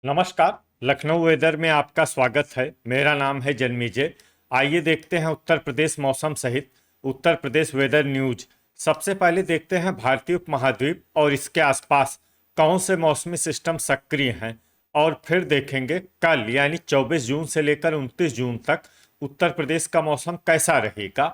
नमस्कार। लखनऊ वेदर में आपका स्वागत है। मेरा नाम है जन्मीजय। आइए देखते हैं उत्तर प्रदेश मौसम सहित उत्तर प्रदेश वेदर न्यूज। सबसे पहले देखते हैं भारतीय उपमहाद्वीप और इसके आसपास कौन से मौसमी सिस्टम सक्रिय हैं, और फिर देखेंगे कल यानी 24 जून से लेकर 29 जून तक उत्तर प्रदेश का मौसम कैसा रहेगा।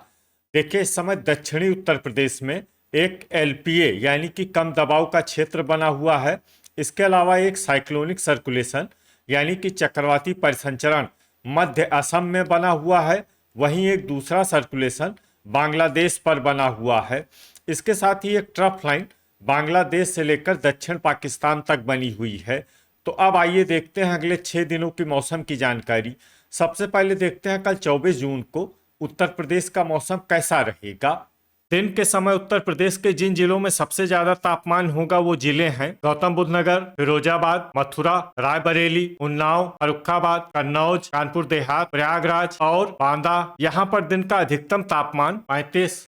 देखिए, इस समय दक्षिणी उत्तर प्रदेश में एक एलपीए यानी कि कम दबाव का क्षेत्र बना हुआ है। इसके अलावा एक साइक्लोनिक सर्कुलेशन यानी कि चक्रवाती परिसंचरण मध्य असम में बना हुआ है। वहीं एक दूसरा सर्कुलेशन बांग्लादेश पर बना हुआ है। इसके साथ ही एक ट्रफ लाइन बांग्लादेश से लेकर दक्षिण पाकिस्तान तक बनी हुई है। तो अब आइए देखते हैं अगले 6 दिनों की मौसम की जानकारी। सबसे पहले देखते हैं कल 24 जून को उत्तर प्रदेश का मौसम कैसा रहेगा। दिन के समय उत्तर प्रदेश के जिन जिलों में सबसे ज्यादा तापमान होगा वो जिले हैं गौतम बुद्ध नगर, फिरोजाबाद, मथुरा, रायबरेली, उन्नाव, फर्रुखाबाद, कन्नौज, कानपुर देहात, प्रयागराज और बांदा। यहाँ पर दिन का अधिकतम तापमान 35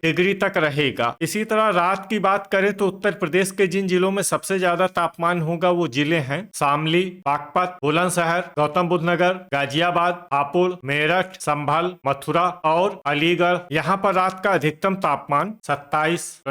डिग्री तक रहेगा। इसी तरह रात की बात करें तो उत्तर प्रदेश के जिन जिलों में सबसे ज्यादा तापमान होगा वो जिले हैं शामली, बागपत, बुलंदशहर, गौतम बुद्ध नगर, गाजियाबाद, हापुड़, मेरठ, संभल, मथुरा और अलीगढ़। यहाँ पर रात का अधिकतम तापमान 27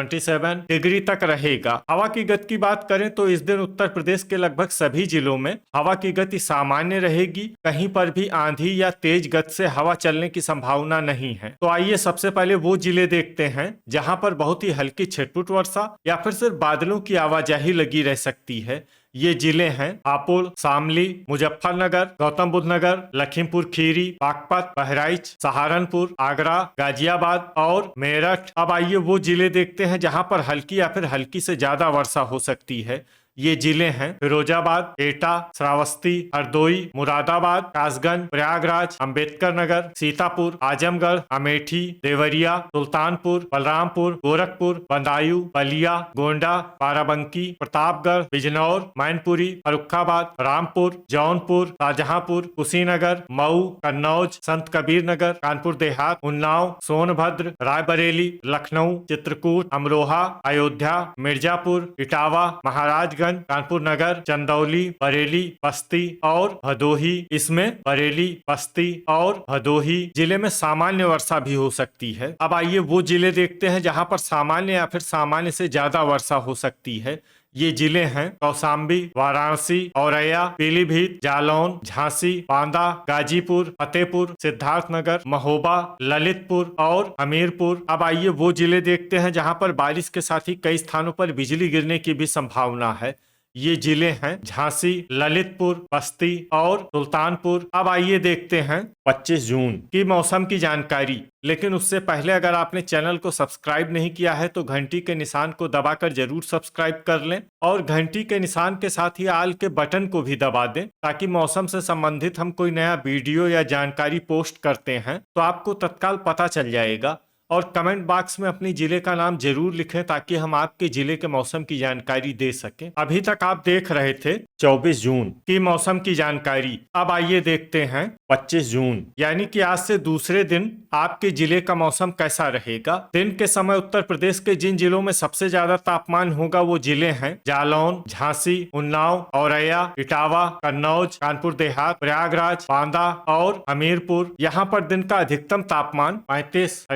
डिग्री तक रहेगा। हवा की गति की बात करें तो इस दिन उत्तर प्रदेश के लगभग सभी जिलों में हवा की गति सामान्य रहेगी। कहीं पर भी आंधी या तेज गति से हवा चलने की संभावना नहीं है। तो आइए सबसे पहले वो जिले देखते हैं जहां पर बहुत ही हल्की छिटपुट वर्षा या फिर सिर्फ बादलों की आवाजाही लगी रह सकती है। ये जिले हैं हापुड़, शामली, मुजफ्फरनगर, गौतम बुद्ध नगर, लखीमपुर खीरी, बागपत, बहराइच, सहारनपुर, आगरा, गाजियाबाद और मेरठ। अब आइए वो जिले देखते हैं जहां पर हल्की या फिर हल्की से ज्यादा वर्षा हो सकती है। ये जिले हैं फिरोजाबाद, एटा, श्रावस्ती, हरदोई, मुरादाबाद, कासगंज, प्रयागराज, अंबेडकर नगर, सीतापुर, आजमगढ़, अमेठी, देवरिया, सुल्तानपुर, बलरामपुर, गोरखपुर, बदायूं, बलिया, गोंडा, बाराबंकी, प्रतापगढ़, बिजनौर, मैनपुरी, फर्रुखाबाद, रामपुर, जौनपुर, शाहजहांपुर, कुशीनगर, मऊ, कन्नौज, संत कबीर नगर, कानपुर देहात, उन्नाव, सोनभद्र, रायबरेली, लखनऊ, चित्रकूट, अमरोहा, अयोध्या, मिर्जापुर, इटावा, महाराजगंज, कानपुर नगर, चंदौली, बरेली, बस्ती और भदोही। इसमें बरेली, बस्ती और भदोही जिले में सामान्य वर्षा भी हो सकती है। अब आइए वो जिले देखते हैं जहां पर सामान्य या फिर सामान्य से ज्यादा वर्षा हो सकती है। ये जिले हैं कौशाम्बी, वाराणसी, औरैया, पीलीभीत, जालौन, झांसी, बांदा, गाजीपुर, फतेहपुर, सिद्धार्थनगर, महोबा, ललितपुर और हमीरपुर। अब आइए वो जिले देखते हैं जहां पर बारिश के साथ ही कई स्थानों पर बिजली गिरने की भी संभावना है। ये जिले हैं झांसी, ललितपुर, बस्ती और सुल्तानपुर। अब आइए देखते हैं 25 जून की मौसम की जानकारी। लेकिन उससे पहले अगर आपने चैनल को सब्सक्राइब नहीं किया है तो घंटी के निशान को दबाकर जरूर सब्सक्राइब कर लें और घंटी के निशान के साथ ही आल के बटन को भी दबा दें, ताकि मौसम से संबंधित हम कोई नया वीडियो या जानकारी पोस्ट करते हैं तो आपको तत्काल पता चल जाएगा। और कमेंट बॉक्स में अपनी जिले का नाम जरूर लिखें ताकि हम आपके जिले के मौसम की जानकारी दे सकें। अभी तक आप देख रहे थे 24 जून की मौसम की जानकारी। अब आइए देखते हैं 25 जून यानी कि आज से दूसरे दिन आपके जिले का मौसम कैसा रहेगा। दिन के समय उत्तर प्रदेश के जिन जिलों में सबसे ज्यादा तापमान होगा वो जिले हैं जालौन, झांसी, उन्नाव, औरैया, इटावा, कन्नौज, कानपुर देहात, प्रयागराज, बांदा और हमीरपुर। यहाँ पर दिन का अधिकतम तापमान 35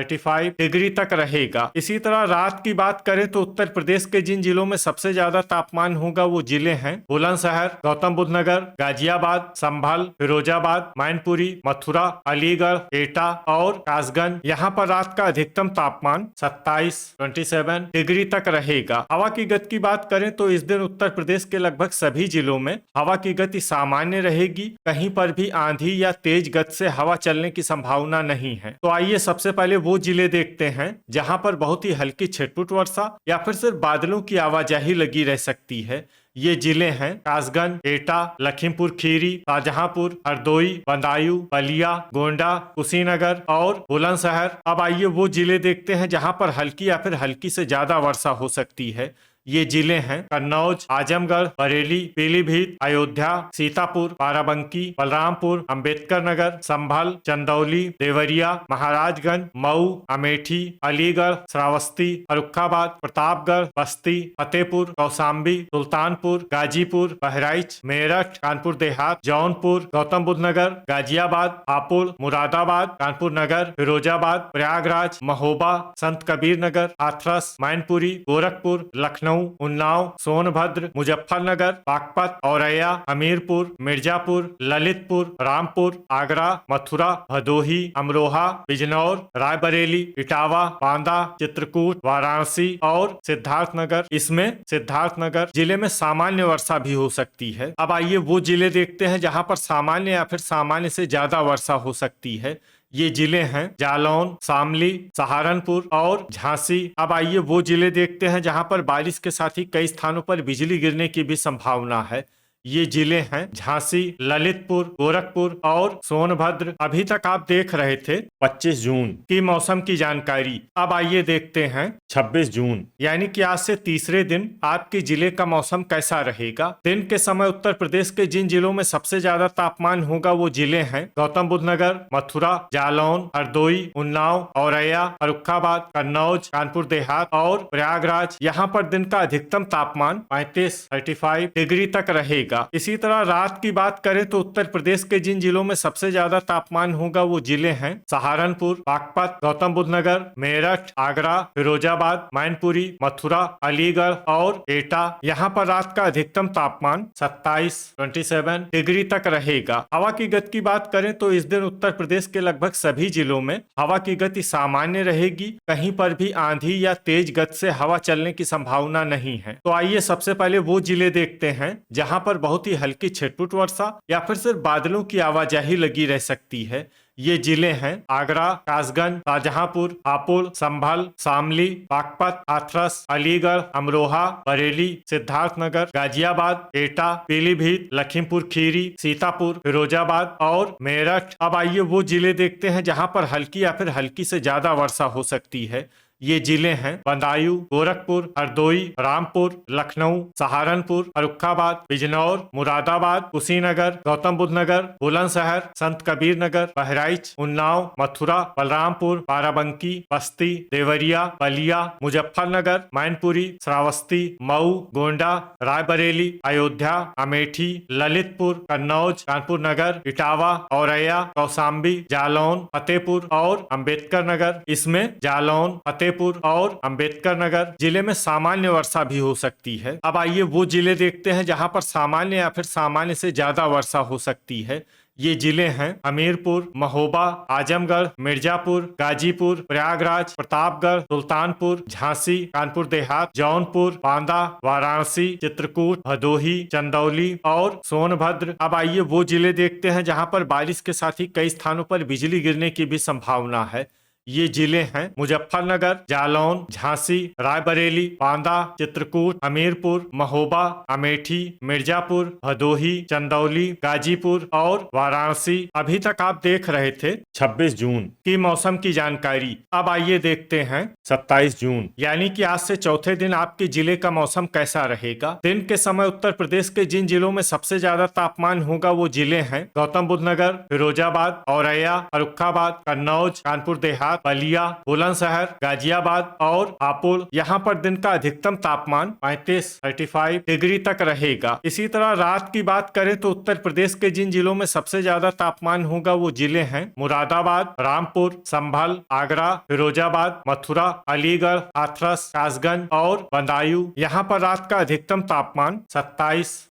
डिग्री तक रहेगा। इसी तरह रात की बात करें तो उत्तर प्रदेश के जिन जिलों में सबसे ज्यादा तापमान होगा वो जिले हैं बुलंदशहर, गौतम बुद्ध नगर, गाजियाबाद, संभल, फिरोजाबाद, मैनपुरी, मथुरा, अलीगढ़, एटा और कासगंज। यहाँ पर रात का अधिकतम तापमान 27 डिग्री तक रहेगा। हवा की गति की बात करें तो इस दिन उत्तर प्रदेश के लगभग सभी जिलों में हवा की गति सामान्य रहेगी। कहीं पर भी आंधी या तेज गति से हवा चलने की संभावना नहीं है। तो आइए सबसे पहले वो जिले देखते हैं जहां पर बहुत ही हल्की छिटपुट वर्षा या फिर सिर्फ बादलों की आवाजाही लगी रह सकती है। ये जिले हैं कासगंज, एटा, लखीमपुर खीरी, शाहजहांपुर, हरदोई, बदायूं, बलिया, गोंडा, कुशीनगर और बुलंदशहर। अब आइए वो जिले देखते हैं जहां पर हल्की या फिर हल्की से ज्यादा वर्षा हो सकती है। ये जिले हैं कन्नौज, आजमगढ़, बरेली, पीलीभीत, अयोध्या, सीतापुर, बाराबंकी, बलरामपुर, अंबेडकर नगर, संभल, चंदौली, देवरिया, महाराजगंज, मऊ, अमेठी, अलीगढ़, श्रावस्ती, फर्रुखाबाद, प्रतापगढ़, बस्ती, फतेहपुर, कौशाम्बी, सुल्तानपुर, गाजीपुर, बहराइच, मेरठ, कानपुर देहात, जौनपुर, गौतम बुद्ध नगर, गाजियाबाद, हापुड़, मुरादाबाद, कानपुर नगर, फिरोजाबाद, प्रयागराज, महोबा, संत कबीर नगर, हाथरस, मैनपुरी, गोरखपुर, लखनऊ, उन्नाव, सोनभद्र, मुजफ्फरनगर, बागपत, औरैया, हमीरपुर, मिर्जापुर, ललितपुर, रामपुर, आगरा, मथुरा, भदोही, अमरोहा, बिजनौर, रायबरेली, इटावा, बांदा, चित्रकूट, वाराणसी और सिद्धार्थनगर। इसमें सिद्धार्थनगर जिले में सामान्य वर्षा भी हो सकती है। अब आइए वो जिले देखते हैं जहां पर सामान्य या फिर सामान्य से ज्यादा वर्षा हो सकती है। ये जिले हैं जालौन, शामली, सहारनपुर और झांसी। अब आइए वो जिले देखते हैं जहां पर बारिश के साथ ही कई स्थानों पर बिजली गिरने की भी संभावना है। ये जिले हैं झांसी, ललितपुर, गोरखपुर और सोनभद्र। अभी तक आप देख रहे थे 25 जून की मौसम की जानकारी। अब आइए देखते हैं 26 जून यानी कि आज से तीसरे दिन आपके जिले का मौसम कैसा रहेगा। दिन के समय उत्तर प्रदेश के जिन जिलों में सबसे ज्यादा तापमान होगा वो जिले हैं गौतम बुद्ध नगर, मथुरा, जालौन, हरदोई, उन्नाव, औरैया, फर्रुखाबाद, कन्नौज, कानपुर देहात और प्रयागराज। यहाँ पर दिन का अधिकतम तापमान 35 डिग्री तक रहेगा। इसी तरह रात की बात करें तो उत्तर प्रदेश के जिन जिलों में सबसे ज्यादा तापमान होगा वो जिले हैं सहारनपुर, बागपत, गौतम बुद्ध नगर, मेरठ, आगरा, फिरोजाबाद, मैनपुरी, मथुरा, अलीगढ़ और एटा। यहाँ पर रात का अधिकतम तापमान 27 डिग्री तक रहेगा। हवा की गति की बात करें तो इस दिन उत्तर प्रदेश के लगभग सभी जिलों में हवा की गति सामान्य रहेगी। कहीं पर भी आंधी या तेज गति से हवा चलने की संभावना नहीं है। तो आइए सबसे पहले वो जिले देखते हैं जहां पर बहुत ही हल्की छिटपुट वर्षा या फिर सिर्फ बादलों की आवाजाही लगी रह सकती है। ये जिले हैं आगरा, कासगंज, शाहजहांपुर, हापुड़, संभल, शामली, बागपत, हाथरस, अलीगढ़, अमरोहा, बरेली, सिद्धार्थनगर, गाजियाबाद, एटा, पीलीभीत, लखीमपुर खीरी, सीतापुर, फिरोजाबाद और मेरठ। अब आइए वो जिले देखते हैं जहां पर हल्की या फिर हल्की से ज्यादा वर्षा हो सकती है। ये जिले हैं बदायूं, गोरखपुर, हरदोई, रामपुर, लखनऊ, सहारनपुर, फर्रुखाबाद, बिजनौर, मुरादाबाद, कुशीनगर, गौतम बुद्ध नगर, बुलंदशहर, संत कबीर नगर, बहराइच, उन्नाव, मथुरा, बलरामपुर, बाराबंकी, बस्ती, देवरिया, बलिया, मुजफ्फरनगर, मैनपुरी, श्रावस्ती, मऊ, गोंडा, रायबरेली, अयोध्या, अमेठी, ललितपुर, कन्नौज, कानपुर नगर, इटावा, औरैया, कौशाम्बी, जालौन, फतेहपुर और अंबेडकर नगर। इसमें जालौन, फतेहपुर और अंबेडकर नगर जिले में सामान्य वर्षा भी हो सकती है। अब आइए वो जिले देखते हैं जहां पर सामान्य या फिर सामान्य से ज्यादा वर्षा हो सकती है। ये जिले हैं हमीरपुर, महोबा, आजमगढ़, मिर्जापुर, गाजीपुर, प्रयागराज, प्रतापगढ़, सुल्तानपुर, झांसी, कानपुर देहात, जौनपुर, बांदा, वाराणसी, चित्रकूट, भदोही, चंदौली और सोनभद्र। अब आइए वो जिले देखते हैं जहां पर बारिश के साथ ही कई स्थानों पर बिजली गिरने की भी संभावना है। ये जिले हैं मुजफ्फरनगर, जालौन, झांसी, रायबरेली, बांदा, चित्रकूट, हमीरपुर, महोबा, अमेठी, मिर्जापुर, भदोही, चंदौली, गाजीपुर और वाराणसी। अभी तक आप देख रहे थे 26 जून की मौसम की जानकारी। अब आइए देखते हैं 27 जून यानी कि आज से चौथे दिन आपके जिले का मौसम कैसा रहेगा। दिन के समय उत्तर प्रदेश के जिन जिलों में सबसे ज्यादा तापमान होगा वो जिले हैं गौतम बुद्ध नगर, फिरोजाबाद, औरैया, फर्रुखाबाद, कन्नौज, कानपुर देहात, बलिया, बुलंदशहर, गाजियाबाद और हापुड़। यहाँ पर दिन का अधिकतम तापमान 35 डिग्री तक रहेगा। इसी तरह रात की बात करें तो उत्तर प्रदेश के जिन जिलों में सबसे ज्यादा तापमान होगा वो जिले हैं मुरादाबाद, रामपुर, संभल, आगरा, फिरोजाबाद, मथुरा, अलीगढ़, हाथरस, कासगंज और बदायूं। यहाँ पर रात का अधिकतम तापमान 27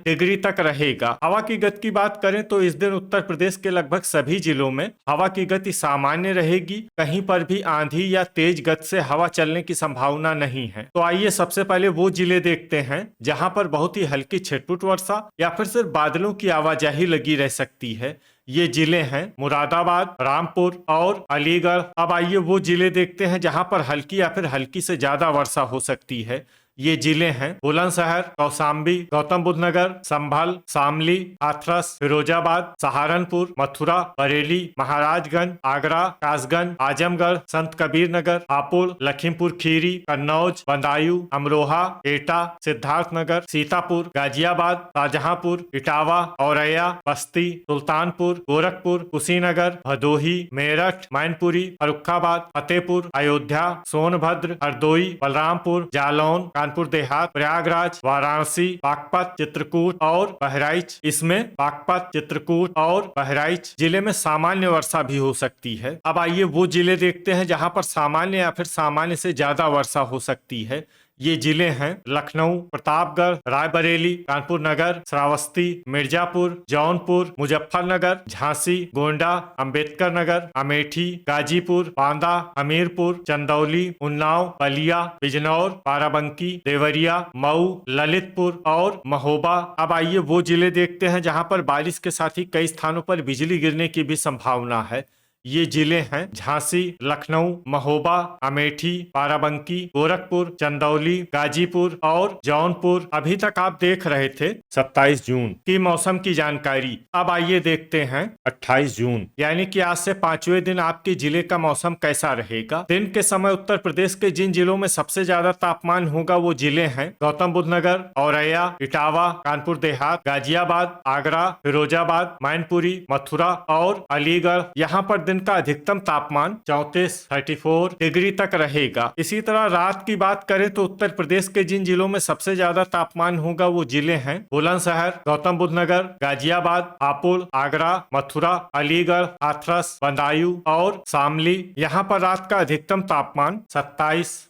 डिग्री तक रहेगा। हवा की गति की बात करें तो इस दिन उत्तर प्रदेश के लगभग सभी जिलों में हवा की गति सामान्य रहेगी। कहीं पर भी आंधी या तेज गति से हवा चलने की संभावना नहीं है। तो आइए सबसे पहले वो जिले देखते हैं जहां पर बहुत ही हल्की छिटपुट वर्षा या फिर सिर्फ बादलों की आवाजाही लगी रह सकती है। ये जिले हैं मुरादाबाद, रामपुर और अलीगढ़। अब आइए वो जिले देखते हैं जहां पर हल्की या फिर हल्की से ज्यादा वर्षा हो सकती है। ये जिले हैं बुलंदशहर, कौशाम्बी, गौतम बुद्ध नगर, संभल, शामली, हाथरस, फिरोजाबाद, सहारनपुर, मथुरा, बरेली, महाराजगंज, आगरा, कासगंज, आजमगढ़, संत कबीर नगर, हापुड़, लखीमपुर खीरी, कन्नौज, बदायूं, अमरोहा, एटा, सिद्धार्थनगर, सीतापुर, गाजियाबाद, शाहजहांपुर, इटावा, औरैया, बस्ती, सुल्तानपुर, गोरखपुर, कुशीनगर, भदोही, मेरठ, मैनपुरी, फर्रुखाबाद, फतेहपुर, अयोध्या, सोनभद्र, हरदोई, बलरामपुर, जालौन, कानपुर देहात, प्रयागराज, वाराणसी, बागपत, चित्रकूट और बहराइच। इसमें बागपत, चित्रकूट और बहराइच जिले में सामान्य वर्षा भी हो सकती है। अब आइए वो जिले देखते हैं जहां पर सामान्य या फिर सामान्य से ज्यादा वर्षा हो सकती है। ये जिले हैं लखनऊ, प्रतापगढ़, रायबरेली, कानपुर नगर, श्रावस्ती, मिर्जापुर, जौनपुर, मुजफ्फरनगर, झांसी, गोंडा, अंबेडकर नगर, अमेठी, गाजीपुर, बांदा, हमीरपुर, चंदौली, उन्नाव, बलिया, बिजनौर, बाराबंकी, देवरिया, मऊ, ललितपुर और महोबा। अब आइए वो जिले देखते हैं जहां पर बारिश के साथ ही कई स्थानों पर बिजली गिरने की भी संभावना है। ये जिले हैं झांसी, लखनऊ, महोबा, अमेठी, बाराबंकी, गोरखपुर, चंदौली, गाजीपुर और जौनपुर। अभी तक आप देख रहे थे 27 जून की मौसम की जानकारी। अब आइए देखते हैं 28 जून यानी कि आज से 5वें दिन आपके जिले का मौसम कैसा रहेगा। दिन के समय उत्तर प्रदेश के जिन जिलों में सबसे ज्यादा तापमान होगा वो जिले हैं गौतम बुद्ध नगर, औरैया, इटावा, कानपुर देहात, गाजियाबाद, आगरा, फिरोजाबाद, मैनपुरी, मथुरा और अलीगढ़। यहाँ पर दिन का अधिकतम तापमान 34 डिग्री तक रहेगा। इसी तरह रात की बात करें तो उत्तर प्रदेश के जिन जिलों में सबसे ज्यादा तापमान होगा वो जिले हैं बुलंदशहर, गौतम बुद्ध नगर, गाजियाबाद, हापुड़, आगरा, मथुरा, अलीगढ़, हाथरस, बदायूं और शामली। यहाँ पर रात का अधिकतम तापमान 27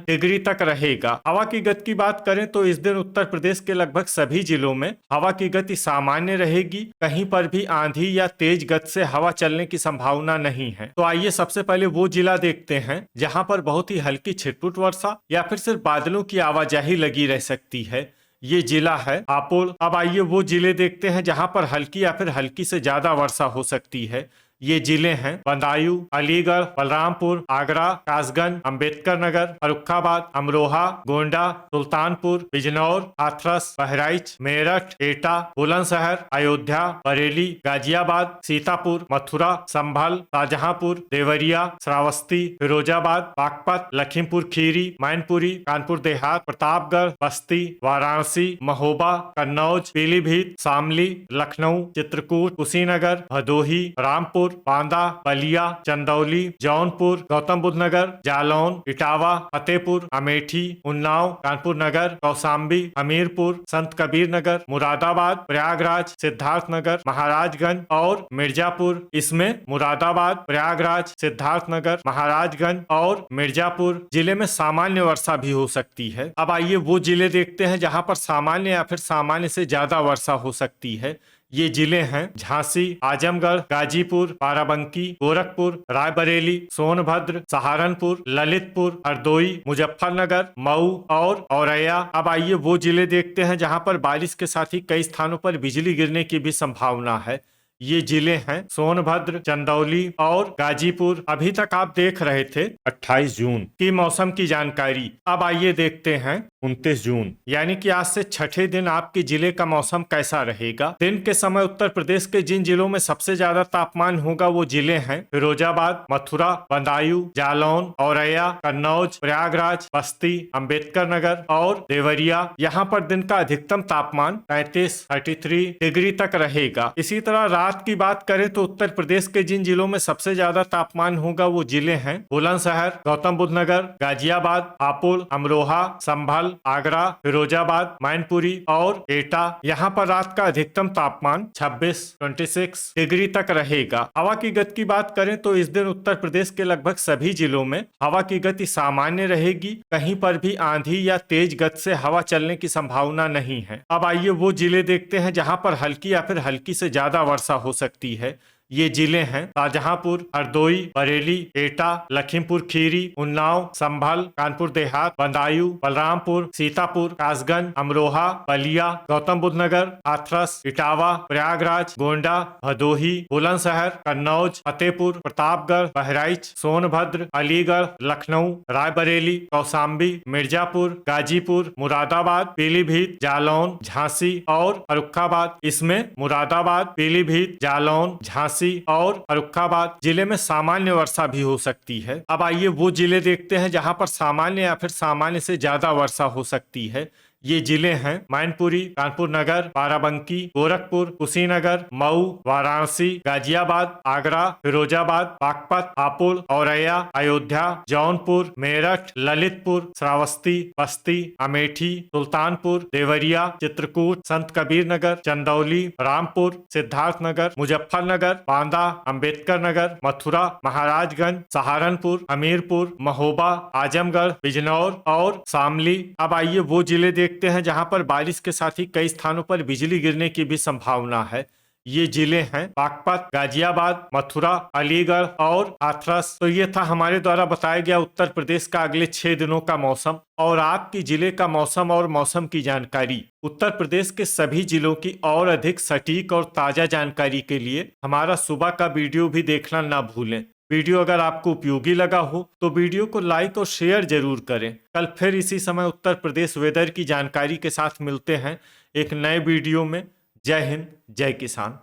डिग्री तक रहेगा। हवा की गति की बात करें तो इस दिन उत्तर प्रदेश के लगभग सभी जिलों में हवा की गति सामान्य रहेगी। कहीं पर भी आंधी या तेज गति से हवा चलने की संभावना नहीं है। तो आइए सबसे पहले वो जिला देखते हैं जहां पर बहुत ही हल्की छिटपुट वर्षा या फिर सिर्फ बादलों की आवाजाही लगी रह सकती है। ये जिला है हापुड़। अब आइए वो जिले देखते हैं जहां पर हल्की या फिर हल्की से ज्यादा वर्षा हो सकती है। ये जिले हैं बदायूं, अलीगढ़, बलरामपुर, आगरा, कासगंज, अंबेडकर नगर, फर्रुखाबाद, अमरोहा, गोंडा, सुल्तानपुर, बिजनौर, हाथरस, बहराइच, मेरठ, एटा, बुलंदशहर, अयोध्या, बरेली, गाजियाबाद, सीतापुर, मथुरा, संभल, शाहजहांपुर, देवरिया, श्रावस्ती, फिरोजाबाद, बागपत, लखीमपुर खीरी, मैनपुरी, कानपुर देहात, प्रतापगढ़, बस्ती, वाराणसी, महोबा, कन्नौज, पीलीभीत, शामली, लखनऊ, चित्रकूट, कुशीनगर, भदोही, रामपुर, बांदा, बलिया, चंदौली, जौनपुर, गौतम बुद्ध नगर, जालौन, इटावा, फतेहपुर, अमेठी, उन्नाव, कानपुर नगर, कौशाम्बी, हमीरपुर, संत कबीर नगर, मुरादाबाद, प्रयागराज, सिद्धार्थनगर, महाराजगंज और मिर्जापुर। इसमें मुरादाबाद, प्रयागराज, सिद्धार्थनगर, महाराजगंज और मिर्जापुर जिले में सामान्य वर्षा भी हो सकती है। अब आइए वो जिले देखते हैं जहां पर सामान्य या फिर सामान्य से ज्यादा वर्षा हो सकती है। ये जिले हैं झांसी, आजमगढ़, गाजीपुर, बाराबंकी, गोरखपुर, रायबरेली, सोनभद्र, सहारनपुर, ललितपुर, हरदोई, मुजफ्फरनगर, मऊ और औरैया। अब आइए वो जिले देखते हैं जहां पर बारिश के साथ ही कई स्थानों पर बिजली गिरने की भी संभावना है। ये जिले हैं सोनभद्र, चंदौली और गाजीपुर। अभी तक आप देख रहे थे 28 जून की मौसम की जानकारी। अब आइए देखते हैं 29 जून यानी कि आज से छठे दिन आपके जिले का मौसम कैसा रहेगा। दिन के समय उत्तर प्रदेश के जिन जिलों में सबसे ज्यादा तापमान होगा वो जिले हैं फिरोजाबाद, मथुरा, बदायूं, जालौन, औरैया, कन्नौज, प्रयागराज, बस्ती, अंबेडकर नगर और देवरिया। यहाँ पर दिन का अधिकतम तापमान 33 डिग्री तक रहेगा। इसी तरह रात की बात करें तो उत्तर प्रदेश के जिन जिलों में सबसे ज्यादा तापमान होगा वो जिले हैं बुलंदशहर, गौतम बुद्ध नगर, गाजियाबाद, हापुड़, अमरोहा, संभल, आगरा, फिरोजाबाद, मैनपुरी और एटा। यहाँ पर रात का अधिकतम तापमान 26 डिग्री तक रहेगा। हवा की गति की बात करें तो इस दिन उत्तर प्रदेश के लगभग सभी जिलों में हवा की गति सामान्य रहेगी। कहीं पर भी आंधी या तेज गति से हवा चलने की संभावना नहीं है। अब आइए वो जिले देखते हैं जहाँ पर हल्की या फिर हल्की से ज्यादा वर्षा हो सकती है। ये जिले हैं शाहजहांपुर, हरदोई, बरेली, एटा, लखीमपुर खीरी, उन्नाव, संभल, कानपुर देहात, बदायूं, बलरामपुर, सीतापुर, कासगंज, अमरोहा, बलिया, गौतम बुद्ध नगर, हाथरस, इटावा, प्रयागराज, गोंडा, भदोही, बुलंदशहर, कन्नौज, फतेहपुर, प्रतापगढ़, बहराइच, सोनभद्र, अलीगढ़, लखनऊ, रायबरेली, कौशाम्बी, मिर्जापुर, गाजीपुर, मुरादाबाद, पीलीभीत, जालौन, झांसी और फर्रुखाबाद। इसमें मुरादाबाद, पीलीभीत, जालौन, झांसी और फर्रुखाबाद जिले में सामान्य वर्षा भी हो सकती है। अब आइए वो जिले देखते हैं जहां पर सामान्य या फिर सामान्य से ज्यादा वर्षा हो सकती है। ये जिले हैं मैनपुरी, कानपुर नगर, बाराबंकी, गोरखपुर, कुशीनगर, मऊ, वाराणसी, गाजियाबाद, आगरा, फिरोजाबाद, बागपत, हापुड़, औरैया, अयोध्या, जौनपुर, मेरठ, ललितपुर, श्रावस्ती, बस्ती, अमेठी, सुल्तानपुर, देवरिया, चित्रकूट, संत कबीर नगर, चंदौली, रामपुर, सिद्धार्थनगर, मुजफ्फरनगर, बांदा, अंबेडकर नगर, मथुरा, महाराजगंज, सहारनपुर, हमीरपुर, महोबा, आजमगढ़, बिजनौर और शामली। अब आइए वो जिले देखते हैं जहां पर बारिश के साथ ही कई स्थानों पर बिजली गिरने की भी संभावना है। ये जिले हैं बागपत, गाजियाबाद, मथुरा, अलीगढ़ और हाथरस। तो ये था हमारे द्वारा बताया गया उत्तर प्रदेश का अगले 6 दिनों का मौसम और आपकी जिले का मौसम और मौसम की जानकारी। उत्तर प्रदेश के सभी जिलों की और अधिक सटीक और ताजा जानकारी के लिए हमारा सुबह का वीडियो भी देखना ना भूलें। वीडियो अगर आपको उपयोगी लगा हो तो वीडियो को लाइक और शेयर जरूर करें। कल फिर इसी समय उत्तर प्रदेश वेदर की जानकारी के साथ मिलते हैं एक नए वीडियो में। जय हिंद, जय किसान।